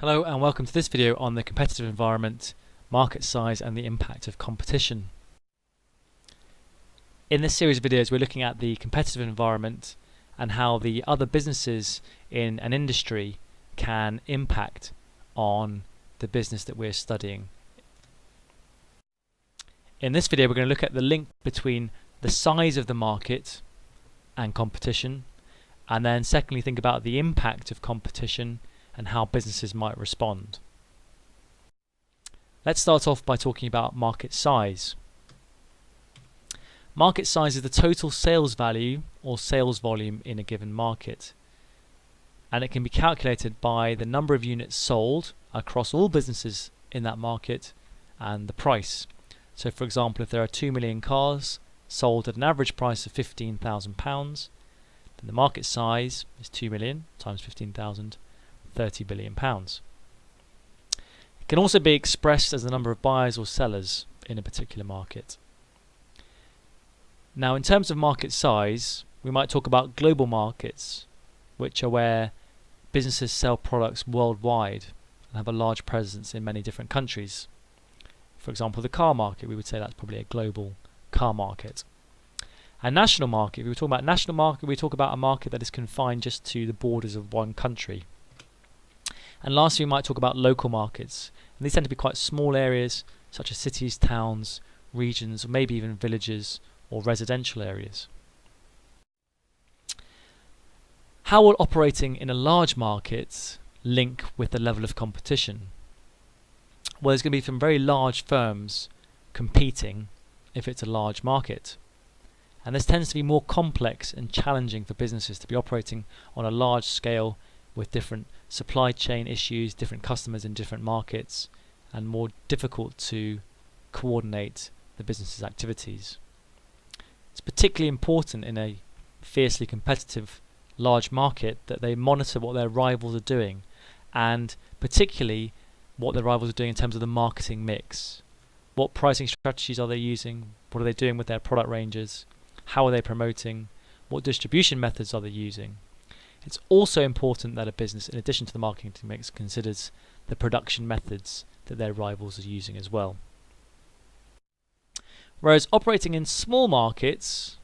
Hello and welcome to this video on the competitive environment, market size and the impact of competition. In this series of videos we're looking at the competitive environment and how the other businesses in an industry can impact on the business that we're studying. In this video we're going to look at the link between the size of the market and competition, and then secondly think about the impact of competition and how businesses might respond. Let's start off by talking about market size. Market size is the total sales value or sales volume in a given market, and it can be calculated by the number of units sold across all businesses in that market and the price. So for example, if there are 2 million cars sold at an average price of £15,000, then the market size is 2 million times 15,000, £30 billion. It can also be expressed as the number of buyers or sellers in a particular market. Now, in terms of market size, we might talk about global markets, which are where businesses sell products worldwide and have a large presence in many different countries. For example, the car market, we would say that's probably a global car market. A national market, if we talk about national market, we talk about a market that is confined just to the borders of one country. And lastly, we might talk about local markets. And these tend to be quite small areas, such as cities, towns, regions, or maybe even villages or residential areas. How will operating in a large market link with the level of competition? Well, there's going to be some very large firms competing if it's a large market. And this tends to be more complex and challenging for businesses to be operating on a large scale with different supply chain issues, different customers in different markets, and more difficult to coordinate the business's activities. It's particularly important in a fiercely competitive large market that they monitor what their rivals are doing, and particularly what their rivals are doing in terms of the marketing mix. What pricing strategies are they using? What are they doing with their product ranges? How are they promoting? What distribution methods are they using? It's also important that a business, in addition to the marketing mix, considers the production methods that their rivals are using as well. Whereas operating in small markets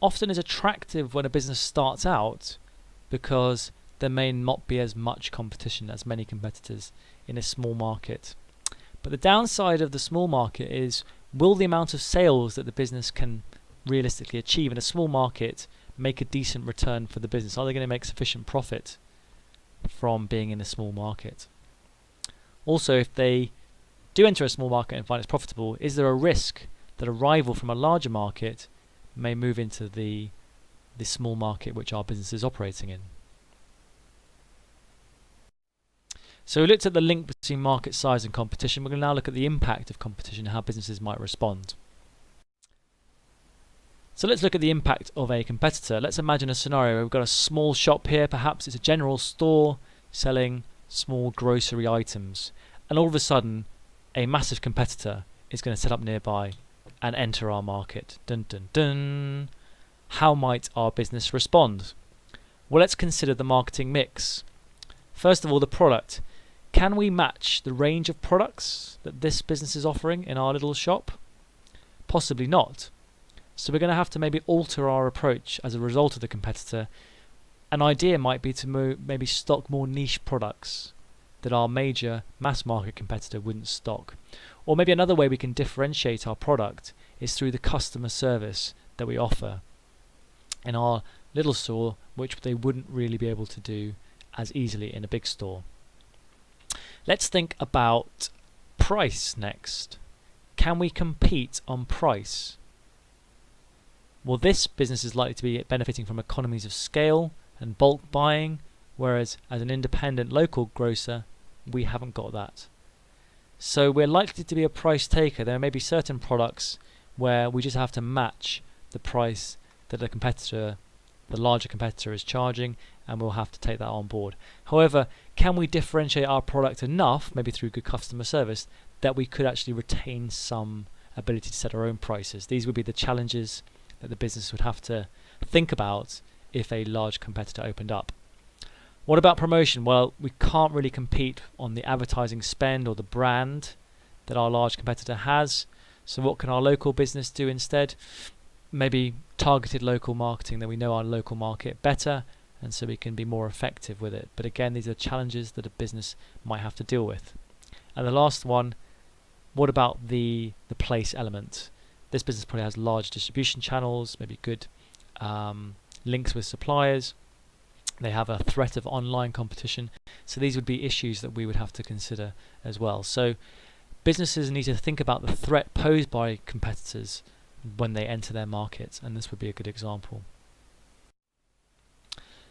often is attractive when a business starts out because there may not be as much competition, as many competitors in a small market. But the downside of the small market is, will the amount of sales that the business can realistically achieve in a small market make a decent return for the business? Are they going to make sufficient profit from being in a small market? Also, if they do enter a small market and find it's profitable, is there a risk that a rival from a larger market may move into the small market which our business is operating in? So we looked at the link between market size and competition. We're going to now look at the impact of competition and how businesses might respond. So let's look at the impact of a competitor. Let's imagine a scenario where we've got a small shop here, perhaps it's a general store selling small grocery items, and all of a sudden a massive competitor is going to set up nearby and enter our market. Dun dun dun. How might our business respond? Well, let's consider the marketing mix. First of all, the product. Can we match the range of products that this business is offering in our little shop? Possibly not. So we're going to have to maybe alter our approach as a result of the competitor. An idea might be to maybe stock more niche products that our major mass market competitor wouldn't stock. Or maybe another way we can differentiate our product is through the customer service that we offer in our little store, which they wouldn't really be able to do as easily in a big store. Let's think about price next. Can we compete on price? Well, this business is likely to be benefiting from economies of scale and bulk buying, whereas as an independent local grocer, we haven't got that. So we're likely to be a price taker. There may be certain products where we just have to match the price that the larger competitor is charging, and we'll have to take that on board. However, can we differentiate our product enough, maybe through good customer service, that we could actually retain some ability to set our own prices? These would be the challenges that the business would have to think about if a large competitor opened up. What about promotion? Well, we can't really compete on the advertising spend or the brand that our large competitor has. So what can our local business do instead? Maybe targeted local marketing, that we know our local market better, and so we can be more effective with it. But again, these are challenges that a business might have to deal with. And the last one, what about the place element? This business probably has large distribution channels, maybe good links with suppliers. They have a threat of online competition. So these would be issues that we would have to consider as well. So businesses need to think about the threat posed by competitors when they enter their markets, and this would be a good example.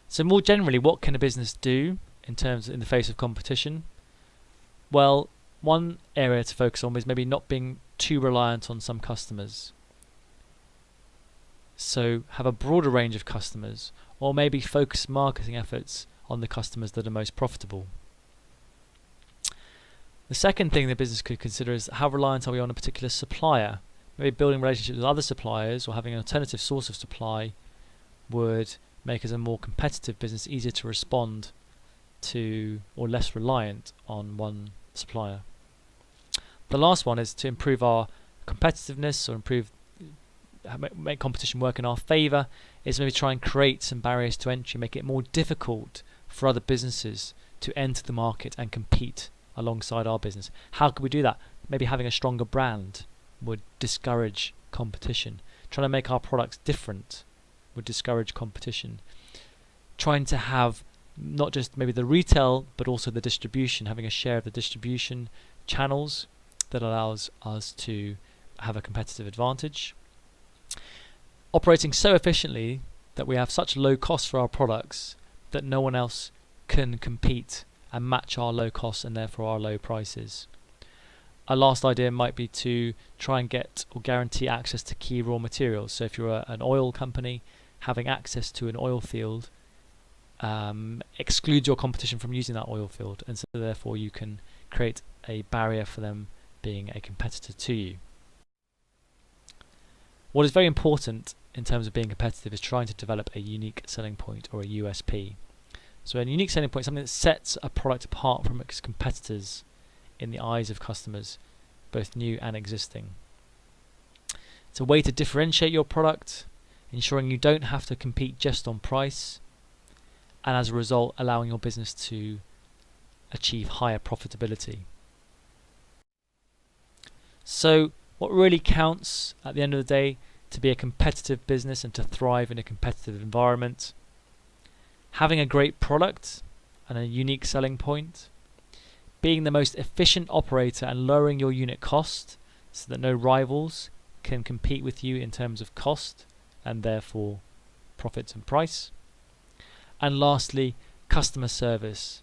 So more generally, what can a business do in the face of competition? Well, one area to focus on is maybe not being too reliant on some customers. So have a broader range of customers, or maybe focus marketing efforts on the customers that are most profitable. The second thing the business could consider is how reliant are we on a particular supplier? Maybe building relationships with other suppliers or having an alternative source of supply would make us a more competitive business, easier to respond to, or less reliant on one supplier. The last one is to improve our competitiveness, or make competition work in our favour, is maybe try and create some barriers to entry, make it more difficult for other businesses to enter the market and compete alongside our business. How could we do that? Maybe having a stronger brand would discourage competition. Trying to make our products different would discourage competition. Trying to have not just maybe the retail, but also the distribution, having a share of the distribution channels that allows us to have a competitive advantage. Operating so efficiently that we have such low costs for our products that no one else can compete and match our low costs and therefore our low prices. A last idea might be to try and get or guarantee access to key raw materials. So if you're an oil company, having access to an oil field excludes your competition from using that oil field, and so therefore you can create a barrier for them being a competitor to you. What is very important in terms of being competitive is trying to develop a unique selling point, or a USP. So a unique selling point is something that sets a product apart from its competitors in the eyes of customers, both new and existing. It's a way to differentiate your product, ensuring you don't have to compete just on price, and as a result allowing your business to achieve higher profitability. So what really counts at the end of the day to be a competitive business and to thrive in a competitive environment? Having a great product and a unique selling point, being the most efficient operator and lowering your unit cost so that no rivals can compete with you in terms of cost and therefore profits and price. And lastly, customer service,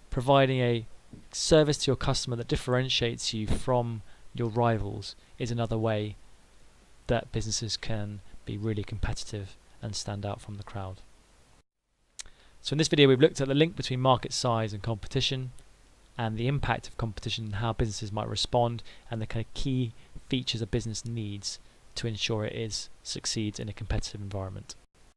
providing a service to your customer that differentiates you from your rivals is another way that businesses can be really competitive and stand out from the crowd. So in this video we've looked at the link between market size and competition, and the impact of competition and how businesses might respond, and the kind of key features a business needs to ensure it succeeds in a competitive environment.